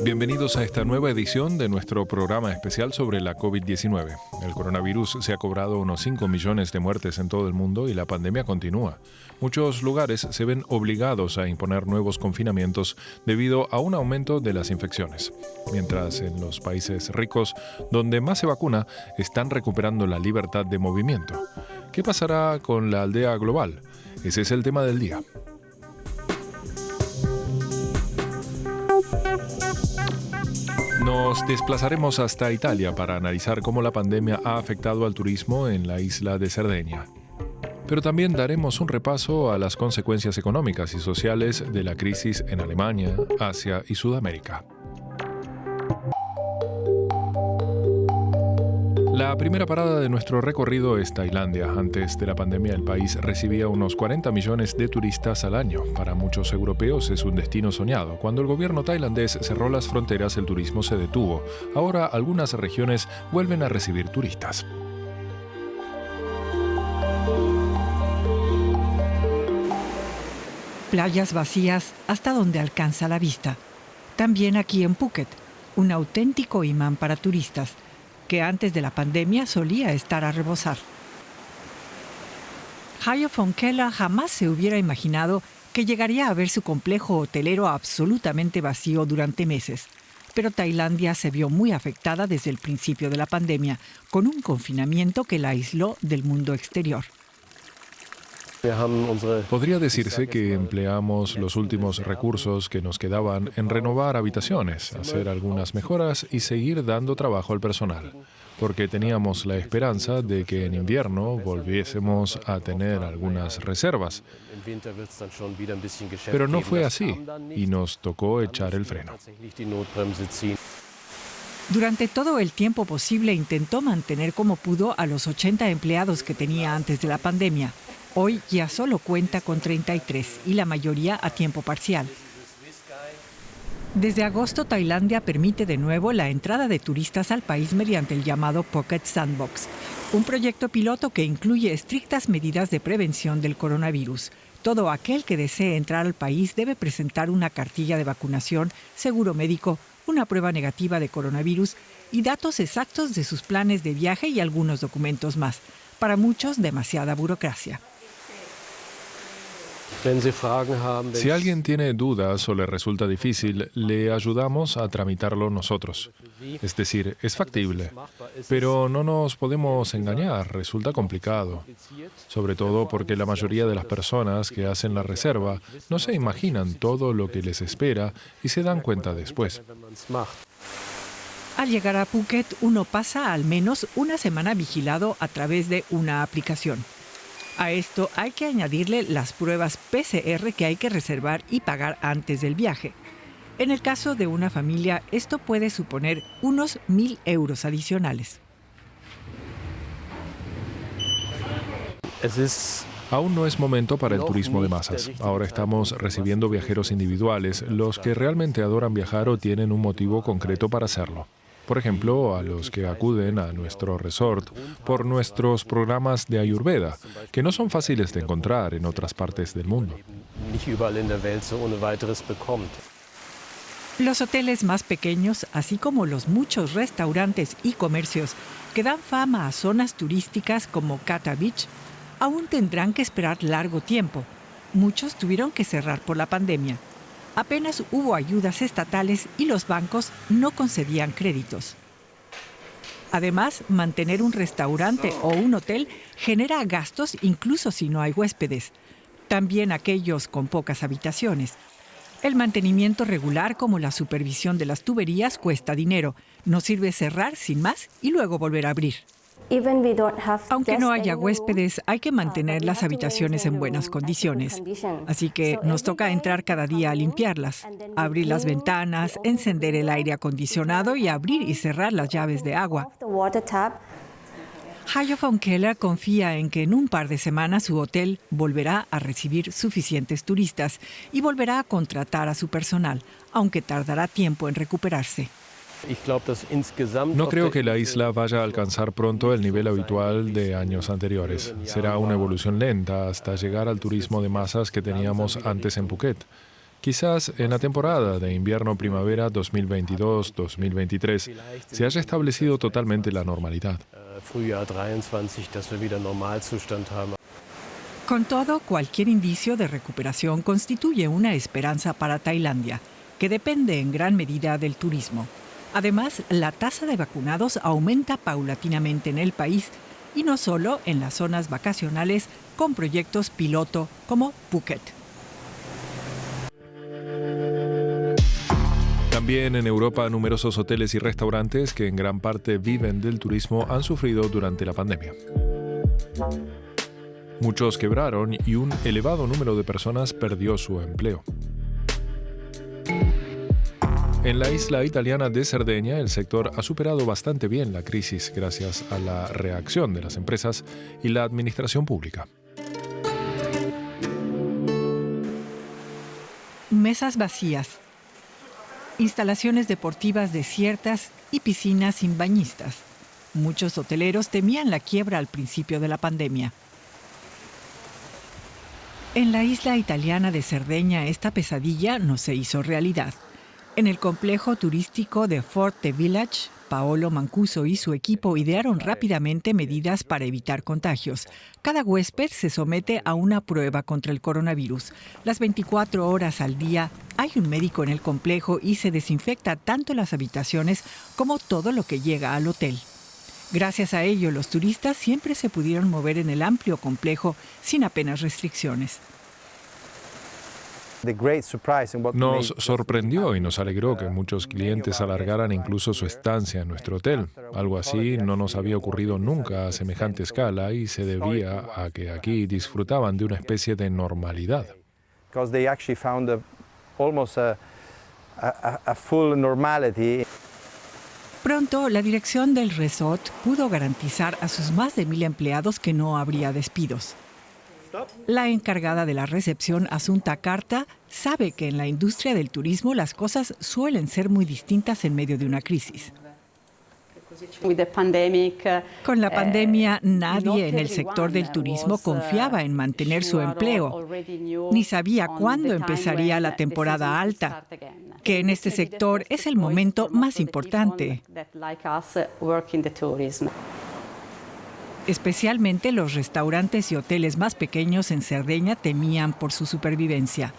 Bienvenidos a esta nueva edición de nuestro programa especial sobre la COVID-19. El coronavirus se ha cobrado unos 5 millones de muertes en todo el mundo y la pandemia continúa. Muchos lugares se ven obligados a imponer nuevos confinamientos debido a un aumento de las infecciones. Mientras en los países ricos, donde más se vacuna, están recuperando la libertad de movimiento. ¿Qué pasará con la aldea global? Ese es el tema del día. Nos desplazaremos hasta Italia para analizar cómo la pandemia ha afectado al turismo en la isla de Cerdeña. Pero también daremos un repaso a las consecuencias económicas y sociales de la crisis en Alemania, Asia y Sudamérica. La primera parada de nuestro recorrido es Tailandia. Antes de la pandemia, el país recibía unos 40 millones de turistas al año. Para muchos europeos es un destino soñado. Cuando el gobierno tailandés cerró las fronteras, el turismo se detuvo. Ahora algunas regiones vuelven a recibir turistas. Playas vacías hasta donde alcanza la vista. También aquí en Phuket, un auténtico imán para turistas, que antes de la pandemia solía estar a rebosar. Hayo Fonkela jamás se hubiera imaginado que llegaría a ver su complejo hotelero absolutamente vacío durante meses. Pero Tailandia se vio muy afectada desde el principio de la pandemia, con un confinamiento que la aisló del mundo exterior. Podría decirse que empleamos los últimos recursos que nos quedaban en renovar habitaciones, hacer algunas mejoras y seguir dando trabajo al personal, porque teníamos la esperanza de que en invierno volviésemos a tener algunas reservas. Pero no fue así y nos tocó echar el freno. Durante todo el tiempo posible intentó mantener como pudo a los 80 empleados que tenía antes de la pandemia. Hoy ya solo cuenta con 33 y la mayoría a tiempo parcial. Desde agosto, Tailandia permite de nuevo la entrada de turistas al país mediante el llamado Phuket Sandbox, un proyecto piloto que incluye estrictas medidas de prevención del coronavirus. Todo aquel que desee entrar al país debe presentar una cartilla de vacunación, seguro médico, una prueba negativa de coronavirus y datos exactos de sus planes de viaje y algunos documentos más. Para muchos, demasiada burocracia. Si alguien tiene dudas o le resulta difícil, le ayudamos a tramitarlo nosotros. Es decir, es factible, pero no nos podemos engañar, resulta complicado. Sobre todo porque la mayoría de las personas que hacen la reserva no se imaginan todo lo que les espera y se dan cuenta después. Al llegar a Phuket, uno pasa al menos una semana vigilado a través de una aplicación. A esto hay que añadirle las pruebas PCR que hay que reservar y pagar antes del viaje. En el caso de una familia, esto puede suponer unos 1.000 euros adicionales. Aún no es momento para el turismo de masas. Ahora estamos recibiendo viajeros individuales, los que realmente adoran viajar o tienen un motivo concreto para hacerlo. Por ejemplo, a los que acuden a nuestro resort por nuestros programas de Ayurveda, que no son fáciles de encontrar en otras partes del mundo. Los hoteles más pequeños, así como los muchos restaurantes y comercios que dan fama a zonas turísticas como Kata Beach, aún tendrán que esperar largo tiempo. Muchos tuvieron que cerrar por la pandemia. Apenas hubo ayudas estatales y los bancos no concedían créditos. Además, mantener un restaurante o un hotel genera gastos incluso si no hay huéspedes. También aquellos con pocas habitaciones. El mantenimiento regular, como la supervisión de las tuberías, cuesta dinero. No sirve cerrar sin más y luego volver a abrir. Aunque no haya huéspedes, hay que mantener las habitaciones en buenas condiciones. Así que nos toca entrar cada día a limpiarlas, abrir las ventanas, encender el aire acondicionado y abrir y cerrar las llaves de agua. Hayo Fonkela confía en que en un par de semanas su hotel volverá a recibir suficientes turistas y volverá a contratar a su personal, aunque tardará tiempo en recuperarse. No creo que la isla vaya a alcanzar pronto el nivel habitual de años anteriores. Será una evolución lenta hasta llegar al turismo de masas que teníamos antes en Phuket. Quizás en la temporada de invierno-primavera 2022-2023 se haya establecido totalmente la normalidad. Con todo, cualquier indicio de recuperación constituye una esperanza para Tailandia, que depende en gran medida del turismo. Además, la tasa de vacunados aumenta paulatinamente en el país y no solo en las zonas vacacionales con proyectos piloto como Phuket. También en Europa, numerosos hoteles y restaurantes que en gran parte viven del turismo han sufrido durante la pandemia. Muchos quebraron y un elevado número de personas perdió su empleo. En la isla italiana de Cerdeña, el sector ha superado bastante bien la crisis gracias a la reacción de las empresas y la administración pública. Mesas vacías, instalaciones deportivas desiertas y piscinas sin bañistas. Muchos hoteleros temían la quiebra al principio de la pandemia. En la isla italiana de Cerdeña, esta pesadilla no se hizo realidad. En el complejo turístico de Forte Village, Paolo Mancuso y su equipo idearon rápidamente medidas para evitar contagios. Cada huésped se somete a una prueba contra el coronavirus. Las 24 horas al día hay un médico en el complejo y se desinfecta tanto las habitaciones como todo lo que llega al hotel. Gracias a ello, los turistas siempre se pudieron mover en el amplio complejo sin apenas restricciones. Nos sorprendió y nos alegró que muchos clientes alargaran incluso su estancia en nuestro hotel. Algo así no nos había ocurrido nunca a semejante escala y se debía a que aquí disfrutaban de una especie de normalidad. Pronto, la dirección del resort pudo garantizar a sus más de 1,000 empleados que no habría despidos. La encargada de la recepción, Asunta Carta, sabe que en la industria del turismo las cosas suelen ser muy distintas en medio de una crisis. Con la pandemia, nadie en el sector del turismo confiaba en mantener su empleo, ni sabía cuándo empezaría la temporada alta, que en este sector es el momento más importante. Especialmente los restaurantes y hoteles más pequeños en Cerdeña temían por su supervivencia,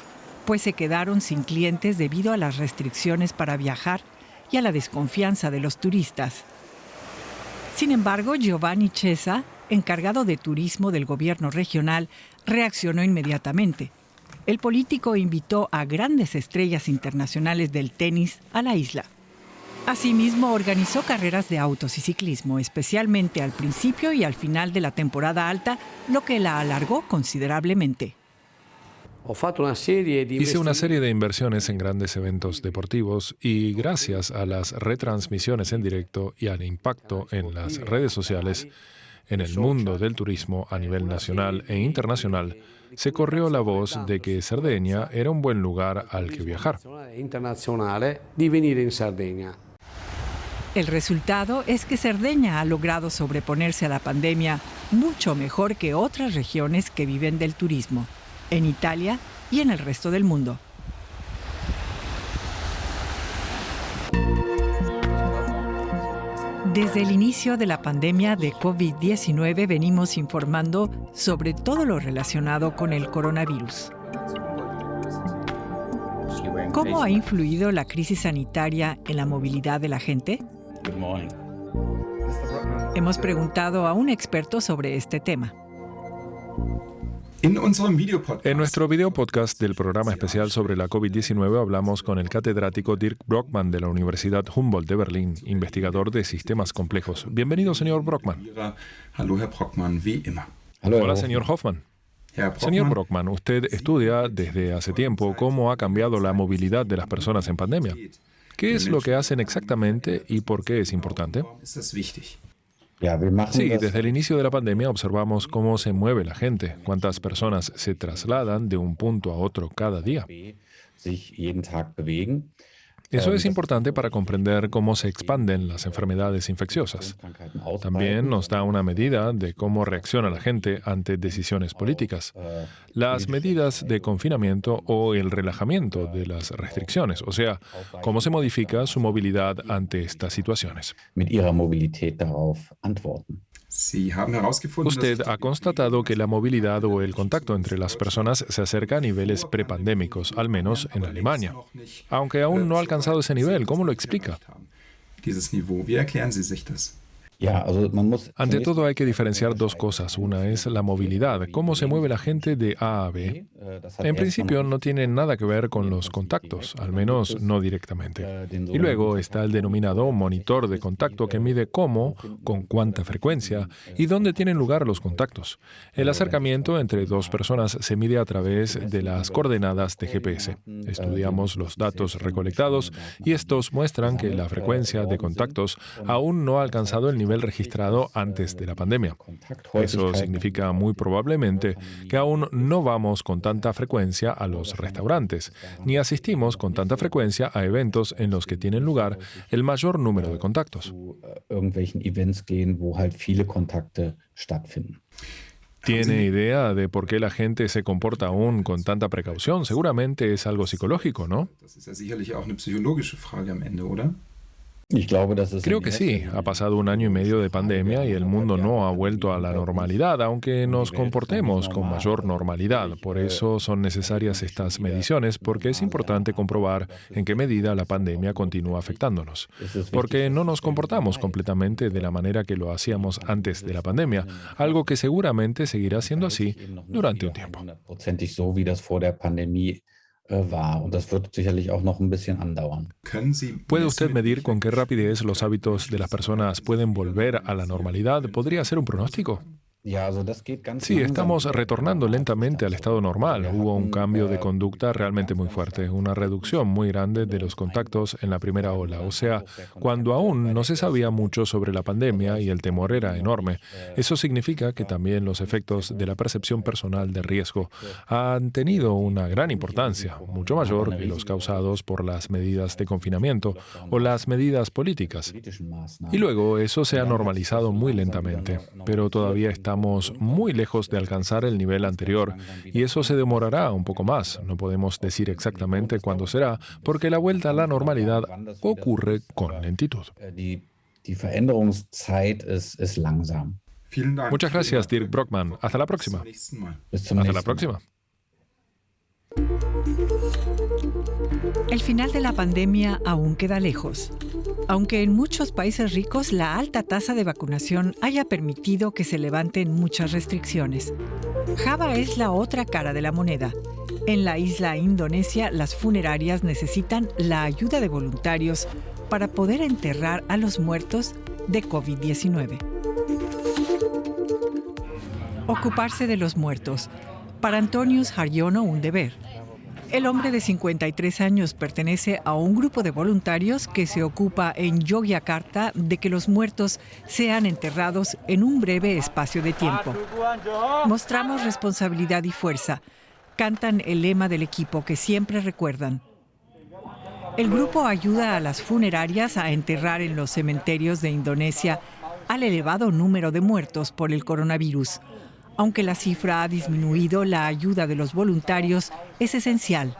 pues se quedaron sin clientes debido a las restricciones para viajar y a la desconfianza de los turistas. Sin embargo, Giovanni Cesa, encargado de turismo del gobierno regional, reaccionó inmediatamente. El político invitó a grandes estrellas internacionales del tenis a la isla. Asimismo, organizó carreras de autos y ciclismo, especialmente al principio y al final de la temporada alta, lo que la alargó considerablemente. Hice una serie de inversiones en grandes eventos deportivos y gracias a las retransmisiones en directo y al impacto en las redes sociales, en el mundo del turismo a nivel nacional e internacional, se corrió la voz de que Cerdeña era un buen lugar al que viajar. El resultado es que Cerdeña ha logrado sobreponerse a la pandemia mucho mejor que otras regiones que viven del turismo, en Italia y en el resto del mundo. Desde el inicio de la pandemia de COVID-19 venimos informando sobre todo lo relacionado con el coronavirus. ¿Cómo ha influido la crisis sanitaria en la movilidad de la gente? Hemos preguntado a un experto sobre este tema. En nuestro video podcast del programa especial sobre la COVID-19 hablamos con el catedrático Dirk Brockmann de la Universidad Humboldt de Berlín, investigador de sistemas complejos. Bienvenido, señor Brockmann. Hola, señor Hoffman. Señor Brockmann, usted estudia desde hace tiempo cómo ha cambiado la movilidad de las personas en pandemia. ¿Qué es lo que hacen exactamente y por qué es importante? Sí, desde el inicio de la pandemia observamos cómo se mueve la gente, cuántas personas se trasladan de un punto a otro cada día. Eso es importante para comprender cómo se expanden las enfermedades infecciosas. También nos da una medida de cómo reacciona la gente ante decisiones políticas, las medidas de confinamiento o el relajamiento de las restricciones, o sea, cómo se modifica su movilidad ante estas situaciones. Usted ha constatado que la movilidad o el contacto entre las personas se acerca a niveles prepandémicos, al menos en Alemania. Aunque aún no ha alcanzado ese nivel, ¿cómo lo explica? Ante todo hay que diferenciar dos cosas. Una es la movilidad, cómo se mueve la gente de A a B. En principio no tiene nada que ver con los contactos, al menos no directamente. Y luego está el denominado monitor de contacto que mide cómo, con cuánta frecuencia y dónde tienen lugar los contactos. El acercamiento entre dos personas se mide a través de las coordenadas de GPS. Estudiamos los datos recolectados y estos muestran que la frecuencia de contactos aún no ha alcanzado el nivel registrado antes de la pandemia. Eso significa muy probablemente que aún no vamos con tanta frecuencia a los restaurantes, ni asistimos con tanta frecuencia a eventos en los que tienen lugar el mayor número de contactos. ¿Tiene idea de por qué la gente se comporta aún con tanta precaución? Seguramente es algo psicológico, ¿no? Creo que sí. Ha pasado 1 año y medio de pandemia y el mundo no ha vuelto a la normalidad, aunque nos comportemos con mayor normalidad. Por eso son necesarias estas mediciones, porque es importante comprobar en qué medida la pandemia continúa afectándonos. Porque no nos comportamos completamente de la manera que lo hacíamos antes de la pandemia, algo que seguramente seguirá siendo así durante un tiempo. ¿Puede usted medir con qué rapidez los hábitos de las personas pueden volver a la normalidad? ¿Podría ser un pronóstico? Sí, estamos retornando lentamente al estado normal. Hubo un cambio de conducta realmente muy fuerte, una reducción muy grande de los contactos en la primera ola. O sea, cuando aún no se sabía mucho sobre la pandemia y el temor era enorme, eso significa que también los efectos de la percepción personal de riesgo han tenido una gran importancia, mucho mayor que los causados por las medidas de confinamiento o las medidas políticas. Y luego eso se ha normalizado muy lentamente, pero todavía estamos muy lejos de alcanzar el nivel anterior y eso se demorará un poco más. No podemos decir exactamente cuándo será, porque la vuelta a la normalidad ocurre con lentitud. Muchas gracias, Dirk Brockmann. Hasta la próxima. Hasta la próxima. El final de la pandemia aún queda lejos. Aunque en muchos países ricos la alta tasa de vacunación haya permitido que se levanten muchas restricciones. Java es la otra cara de la moneda. En la isla indonesia, las funerarias necesitan la ayuda de voluntarios para poder enterrar a los muertos de COVID-19. Ocuparse de los muertos. Para Antonius Harjono, un deber. El hombre de 53 años pertenece a un grupo de voluntarios que se ocupa en Yogyakarta de que los muertos sean enterrados en un breve espacio de tiempo. Mostramos responsabilidad y fuerza. Cantan el lema del equipo que siempre recuerdan. El grupo ayuda a las funerarias a enterrar en los cementerios de Indonesia al elevado número de muertos por el coronavirus. Aunque la cifra ha disminuido, la ayuda de los voluntarios es esencial.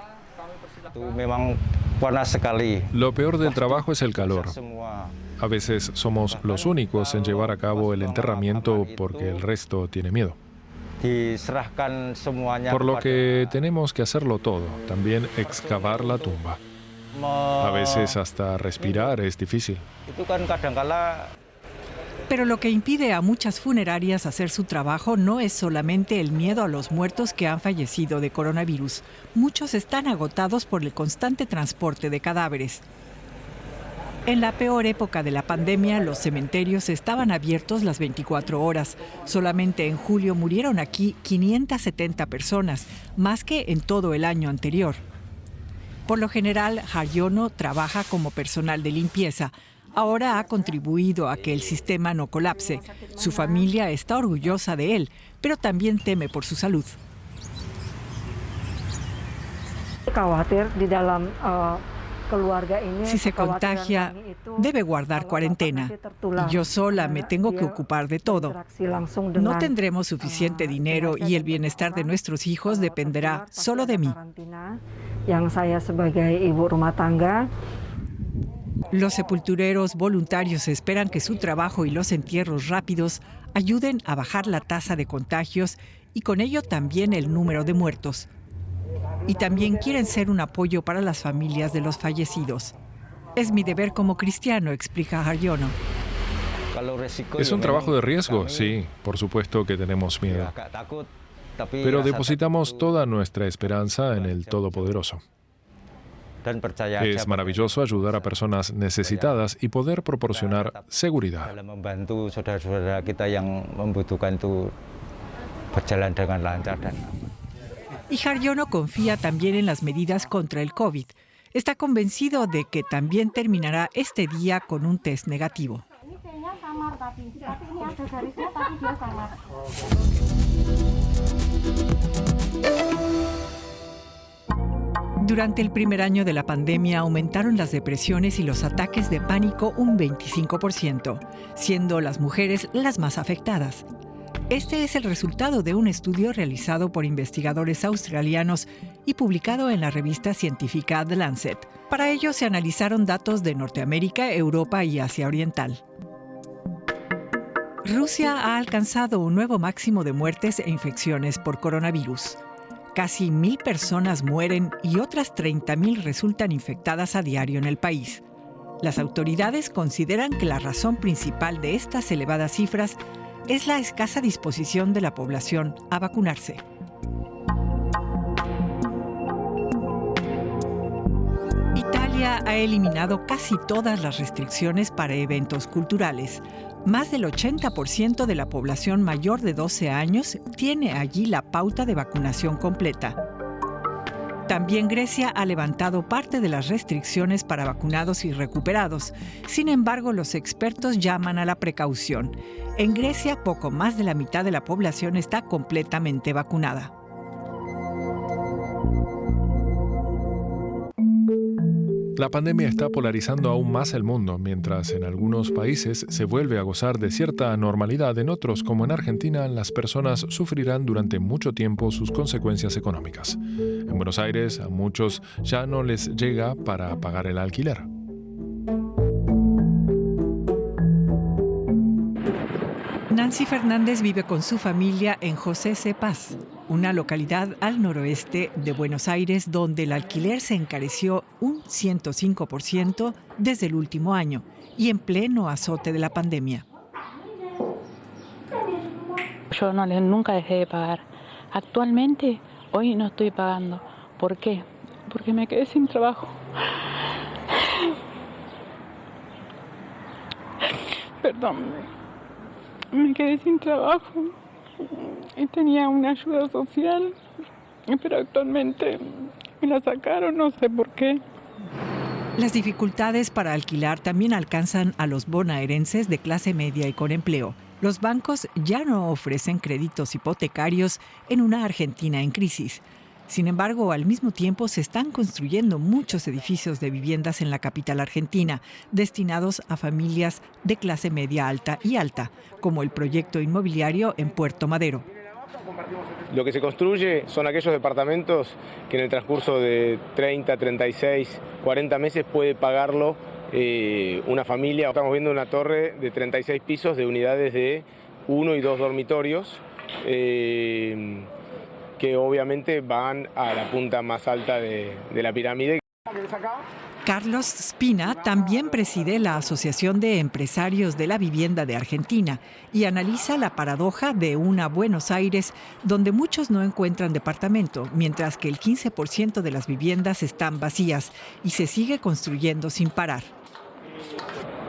Lo peor del trabajo es el calor. A veces somos los únicos en llevar a cabo el enterramiento porque el resto tiene miedo. Por lo que tenemos que hacerlo todo, también excavar la tumba. A veces hasta respirar es difícil. Pero lo que impide a muchas funerarias hacer su trabajo no es solamente el miedo a los muertos que han fallecido de coronavirus. Muchos están agotados por el constante transporte de cadáveres. En la peor época de la pandemia, los cementerios estaban abiertos las 24 horas. Solamente en julio murieron aquí 570 personas, más que en todo el año anterior. Por lo general, Harjono trabaja como personal de limpieza. Ahora ha contribuido a que el sistema no colapse. Su familia está orgullosa de él, pero también teme por su salud. Si se contagia, debe guardar cuarentena. Y yo sola me tengo que ocupar de todo. No tendremos suficiente dinero y el bienestar de nuestros hijos dependerá solo de mí. Los sepultureros voluntarios esperan que su trabajo y los entierros rápidos ayuden a bajar la tasa de contagios y con ello también el número de muertos. Y también quieren ser un apoyo para las familias de los fallecidos. Es mi deber como cristiano, explica Haryono. Es un trabajo de riesgo, sí, por supuesto que tenemos miedo. Pero depositamos toda nuestra esperanza en el Todopoderoso. Es maravilloso ayudar a personas necesitadas y poder proporcionar seguridad. Y Haryono confía también en las medidas contra el COVID. Está convencido de que también terminará este día con un test negativo. Durante el primer año de la pandemia aumentaron las depresiones y los ataques de pánico un 25%, siendo las mujeres las más afectadas. Este es el resultado de un estudio realizado por investigadores australianos y publicado en la revista científica The Lancet. Para ello se analizaron datos de Norteamérica, Europa y Asia Oriental. Rusia ha alcanzado un nuevo máximo de muertes e infecciones por coronavirus. Casi 1,000 personas mueren y otras 30,000 resultan infectadas a diario en el país. Las autoridades consideran que la razón principal de estas elevadas cifras es la escasa disposición de la población a vacunarse. Italia ha eliminado casi todas las restricciones para eventos culturales. Más del 80% de la población mayor de 12 años tiene allí la pauta de vacunación completa. También Grecia ha levantado parte de las restricciones para vacunados y recuperados. Sin embargo, los expertos llaman a la precaución. En Grecia, poco más de la mitad de la población está completamente vacunada. La pandemia está polarizando aún más el mundo, mientras en algunos países se vuelve a gozar de cierta normalidad, en otros, como en Argentina, las personas sufrirán durante mucho tiempo sus consecuencias económicas. En Buenos Aires, a muchos ya no les llega para pagar el alquiler. Nancy Fernández vive con su familia en José C. Paz, una localidad al noroeste de Buenos Aires donde el alquiler se encareció un 105% desde el último año y en pleno azote de la pandemia. Yo nunca dejé de pagar. Actualmente, hoy no estoy pagando. ¿Por qué? Porque me quedé sin trabajo. Perdón. Me quedé sin trabajo y tenía una ayuda social, pero actualmente me la sacaron, no sé por qué. Las dificultades para alquilar también alcanzan a los bonaerenses de clase media y con empleo. Los bancos ya no ofrecen créditos hipotecarios en una Argentina en crisis. Sin embargo, al mismo tiempo se están construyendo muchos edificios de viviendas en la capital argentina, destinados a familias de clase media alta y alta, como el proyecto inmobiliario en Puerto Madero. Lo que se construye son aquellos departamentos que en el transcurso de 30, 36, 40 meses puede pagarlo una familia. Estamos viendo una torre de 36 pisos de unidades de 1 y 2 dormitorios. Que obviamente van a la punta más alta de la pirámide. Carlos Spina también preside la Asociación de Empresarios de la Vivienda de Argentina y analiza la paradoja de una Buenos Aires donde muchos no encuentran departamento, mientras que el 15% de las viviendas están vacías y se sigue construyendo sin parar.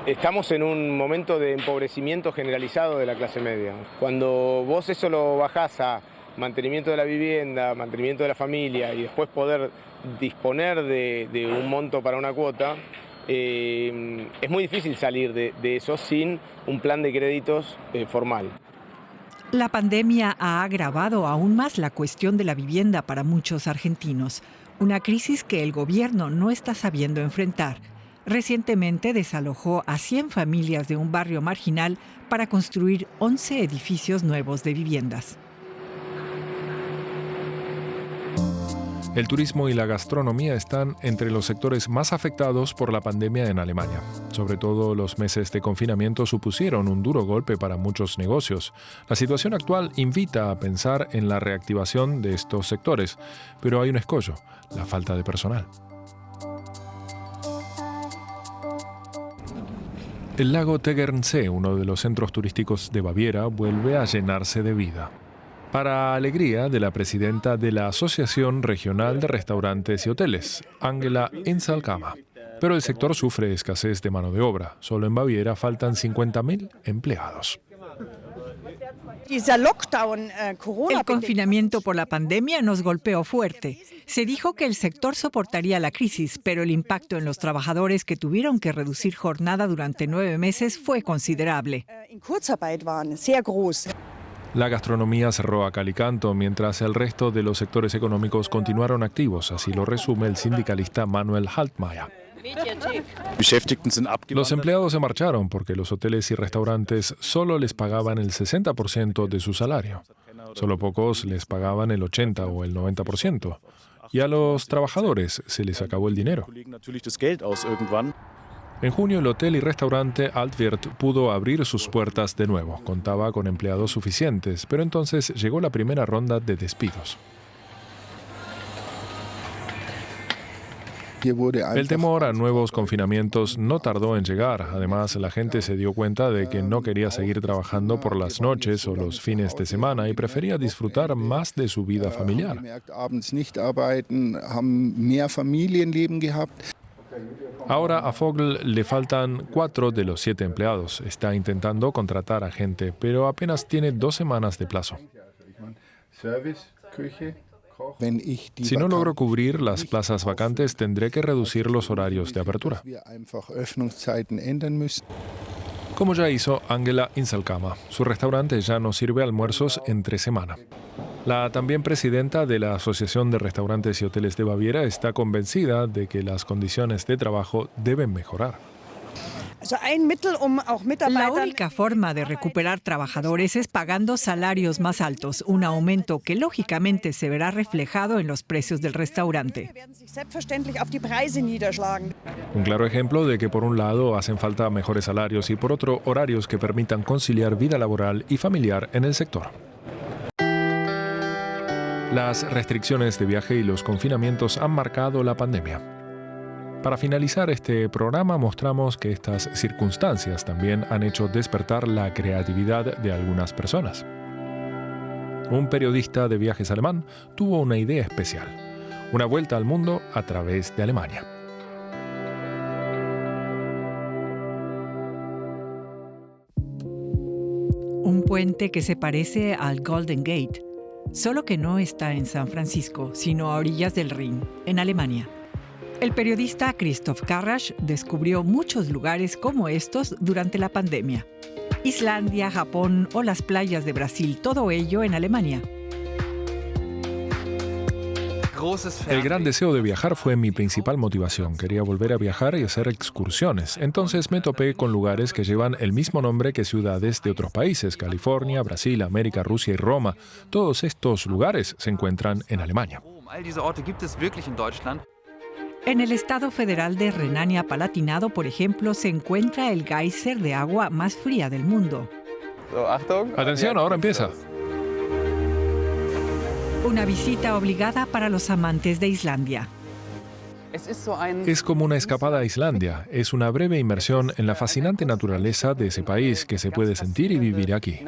Estamos en un momento de empobrecimiento generalizado de la clase media. Cuando vos eso lo bajás a mantenimiento de la vivienda, mantenimiento de la familia y después poder disponer de un monto para una cuota, es muy difícil salir de eso sin un plan de créditos formal. La pandemia ha agravado aún más la cuestión de la vivienda para muchos argentinos, una crisis que el gobierno no está sabiendo enfrentar. Recientemente desalojó a 100 familias de un barrio marginal para construir 11 edificios nuevos de viviendas. El turismo y la gastronomía están entre los sectores más afectados por la pandemia en Alemania. Sobre todo, los meses de confinamiento supusieron un duro golpe para muchos negocios. La situación actual invita a pensar en la reactivación de estos sectores, pero hay un escollo: la falta de personal. El lago Tegernsee, uno de los centros turísticos de Baviera, vuelve a llenarse de vida. Para alegría de la presidenta de la Asociación Regional de Restaurantes y Hoteles, Angela Insalkama. Pero el sector sufre escasez de mano de obra. Solo en Baviera faltan 50.000 empleados. El confinamiento por la pandemia nos golpeó fuerte. Se dijo que el sector soportaría la crisis, pero el impacto en los trabajadores que tuvieron que reducir jornada durante 9 meses fue considerable. La gastronomía cerró a cal y canto, mientras el resto de los sectores económicos continuaron activos, así lo resume el sindicalista Manuel Haltmeier. Los empleados se marcharon porque los hoteles y restaurantes solo les pagaban el 60% de su salario. Solo pocos les pagaban el 80 o el 90%. Y a los trabajadores se les acabó el dinero. En junio, el hotel y restaurante Altwirt pudo abrir sus puertas de nuevo. Contaba con empleados suficientes, pero entonces llegó la primera ronda de despidos. El temor a nuevos confinamientos no tardó en llegar. Además, la gente se dio cuenta de que no quería seguir trabajando por las noches o los fines de semana y prefería disfrutar más de su vida familiar. Ahora a Vogel le faltan 4 de los 7 empleados. Está intentando contratar a gente, pero apenas tiene 2 semanas de plazo. Si no logro cubrir las plazas vacantes, tendré que reducir los horarios de apertura. Como ya hizo Angela Insalkama. Su restaurante ya no sirve almuerzos entre semana. La también presidenta de la Asociación de Restaurantes y Hoteles de Baviera está convencida de que las condiciones de trabajo deben mejorar. La única forma de recuperar trabajadores es pagando salarios más altos, un aumento que lógicamente se verá reflejado en los precios del restaurante. Un claro ejemplo de que por un lado hacen falta mejores salarios y por otro horarios que permitan conciliar vida laboral y familiar en el sector. Las restricciones de viaje y los confinamientos han marcado la pandemia. Para finalizar este programa mostramos que estas circunstancias también han hecho despertar la creatividad de algunas personas. Un periodista de viajes alemán tuvo una idea especial: una vuelta al mundo a través de Alemania. Un puente que se parece al Golden Gate, solo que no está en San Francisco, sino a orillas del Rin, en Alemania. El periodista Christoph Karrasch descubrió muchos lugares como estos durante la pandemia. Islandia, Japón o las playas de Brasil, todo ello en Alemania. El gran deseo de viajar fue mi principal motivación. Quería volver a viajar y hacer excursiones. Entonces me topé con lugares que llevan el mismo nombre que ciudades de otros países: California, Brasil, América, Rusia y Roma. Todos estos lugares se encuentran en Alemania. En el estado federal de Renania-Palatinado, por ejemplo, se encuentra el geyser de agua más fría del mundo. Atención, ahora empieza. Una visita obligada para los amantes de Islandia. Es como una escapada a Islandia. Es una breve inmersión en la fascinante naturaleza de ese país que se puede sentir y vivir aquí.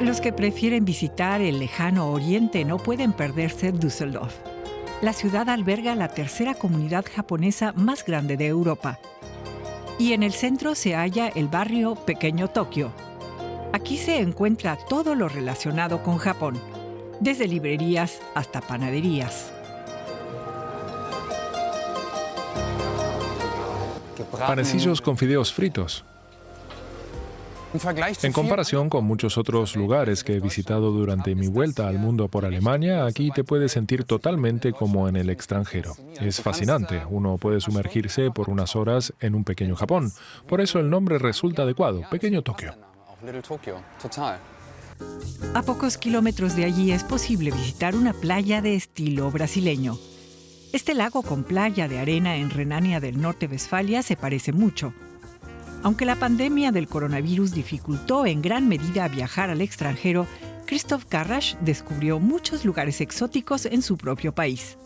Los que prefieren visitar el lejano oriente no pueden perderse Düsseldorf. La ciudad alberga la tercera comunidad japonesa más grande de Europa. Y en el centro se halla el barrio Pequeño Tokio. Aquí se encuentra todo lo relacionado con Japón, desde librerías hasta panaderías. Panecillos con fideos fritos. En comparación con muchos otros lugares que he visitado durante mi vuelta al mundo por Alemania, aquí te puedes sentir totalmente como en el extranjero. Es fascinante, uno puede sumergirse por unas horas en un pequeño Japón. Por eso el nombre resulta adecuado, Pequeño Tokio. A pocos kilómetros de allí es posible visitar una playa de estilo brasileño. Este lago con playa de arena en Renania del Norte-Westfalia se parece mucho. Aunque la pandemia del coronavirus dificultó en gran medida viajar al extranjero, Christoph Garrasch descubrió muchos lugares exóticos en su propio país.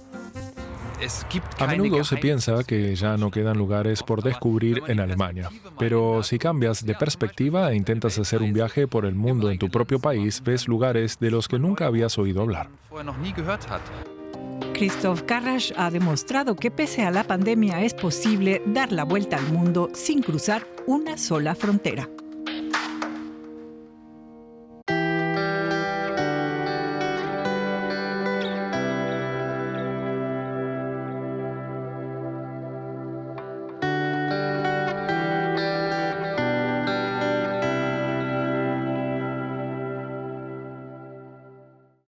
A menudo se piensa que ya no quedan lugares por descubrir en Alemania, pero si cambias de perspectiva e intentas hacer un viaje por el mundo en tu propio país, ves lugares de los que nunca habías oído hablar. Christoph Garrasch ha demostrado que pese a la pandemia es posible dar la vuelta al mundo sin cruzar una sola frontera.